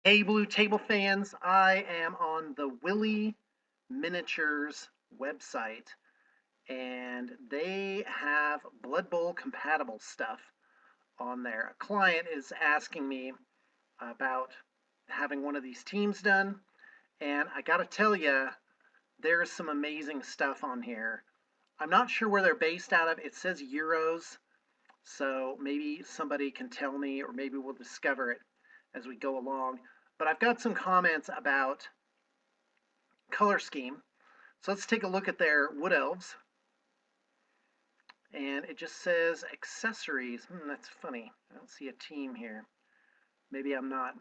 Hey, Blue Table fans, I am on the Willy Miniatures website, and they have Blood Bowl compatible stuff on there. A client is asking me about having one of these teams done, and I gotta tell you, there's some amazing stuff on here. I'm not sure where they're based out of. It says Euros, so maybe somebody can tell me, or maybe we'll discover it as we go along. But I've got some comments about color scheme. So let's take a look at their wood elves. And it just says accessories. That's funny. I don't see a team here. Maybe I'm not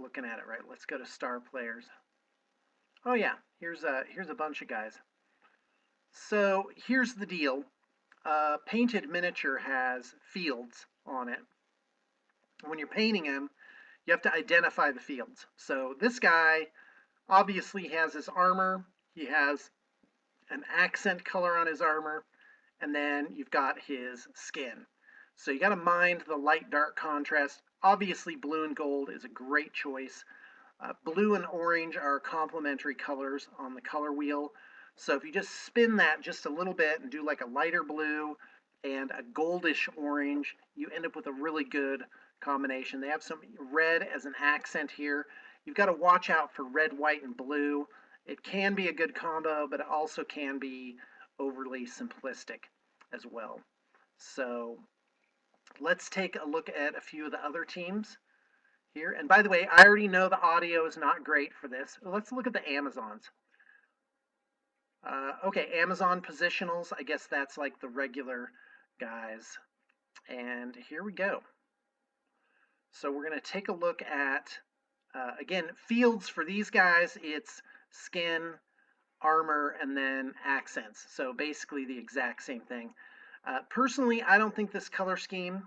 looking at it right. Let's go to star players. Oh yeah, here's a bunch of guys. So here's the deal. Painted miniature has fields on it. When you're painting him, you have to identify the fields. So this guy obviously has his armor. He has an accent color on his armor, and then you've got his skin. So you got to mind the light dark contrast. Obviously, blue and gold is a great choice. Blue and orange are complementary colors on the color wheel. So if you just spin that just a little bit and do like a lighter blue and a goldish orange, you end up with a really good combination. They have some red as an accent here. You've got to watch out for red, white, and blue. It can be a good combo, but it also can be overly simplistic as well. So let's take a look at a few of the other teams here. And by the way, I already know the audio is not great for this. Let's look at the Amazons. Okay, Amazon positionals. I guess that's like the regular guys. And here we go. So we're going to take a look at, again, fields for these guys. It's skin, armor, and then accents. So basically the exact same thing. Personally, I don't think this color scheme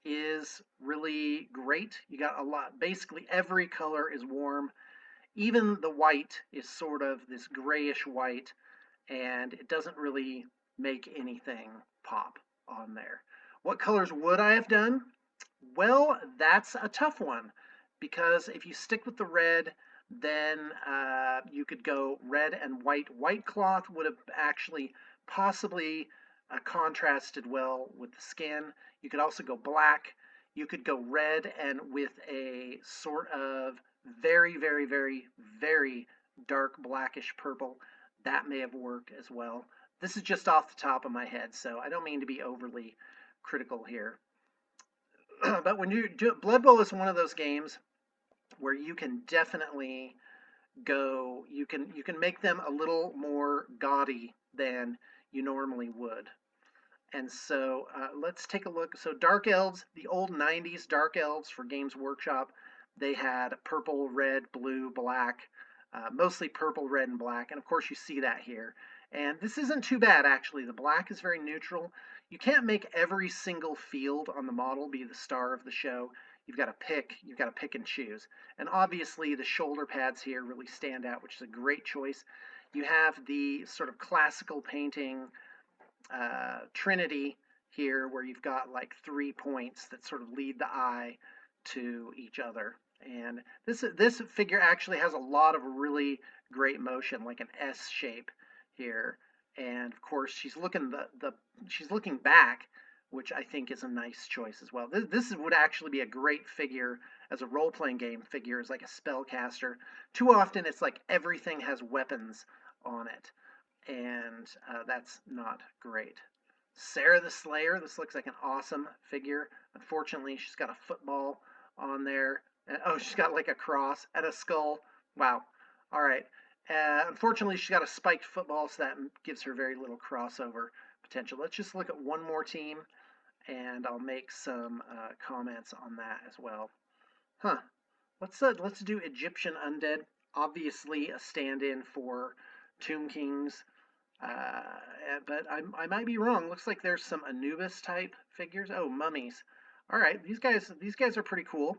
is really great. You got a lot, basically every color is warm. Even the white is sort of this grayish white, and it doesn't really make anything pop on there. What colors would I have done? Well, that's a tough one because if you stick with the red, then you could go red and white. White cloth would have actually possibly contrasted well with the skin. You could also go black. You could go red and with a sort of very, very, very, very dark blackish purple. That may have worked as well. This is just off the top of my head, so I don't mean to be overly critical here. But when you do Blood Bowl is one of those games where you can definitely go you can make them a little more gaudy than you normally would. And so let's take a look. So Dark Elves, the old 90s Dark Elves for Games Workshop, they had purple, red, blue, black, mostly purple, red, and black. And of course you see that here. And this isn't too bad, actually. The black is very neutral. You can't make every single field on the model be the star of the show. You've got to pick and choose. And obviously the shoulder pads here really stand out, which is a great choice. You have the sort of classical painting trinity here where you've got like 3 points that sort of lead the eye to each other. And this figure actually has a lot of really great motion, like an S shape here. And of course, she's looking back, which I think is a nice choice as well. This would actually be a great figure as a role-playing game figure, as like a spellcaster. Too often, it's like everything has weapons on it, and that's not great. Sarah the Slayer, this looks like an awesome figure. Unfortunately, she's got a football on there. Oh, she's got like a cross and a skull. Wow. All right. Unfortunately, she's got a spiked football, so that gives her very little crossover potential. Let's just look at one more team, and I'll make some comments on that as well. Huh. Let's do Egyptian Undead. Obviously, a stand-in for Tomb Kings. But I might be wrong. Looks like there's some Anubis type figures. Oh, mummies. All right, these guys are pretty cool.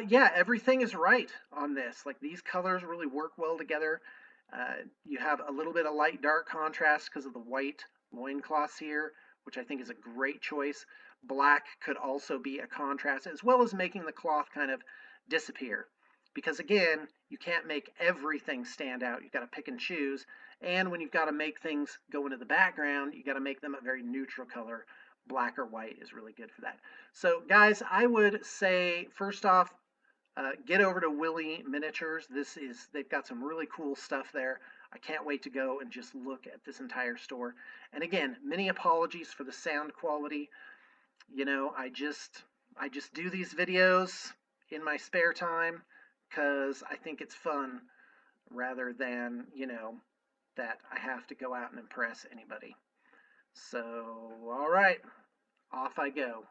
Yeah, everything is right on this. Like these colors really work well together. You have a little bit of light dark contrast because of the white loincloths here, which I think is a great choice. Black could also be a contrast, as well as making the cloth kind of disappear, because again, you can't make everything stand out. You've got to pick and choose. And when you've got to make things go into the background, you got to make them a very neutral color. Black or white is really good for that. So guys, I would say first off, get over to Willy Miniatures. They've got some really cool stuff there. I can't wait to go and just look at this entire store. And again, many apologies for the sound quality. You know, I just do these videos in my spare time because I think it's fun rather than, that I have to go out and impress anybody. So, all right, off I go.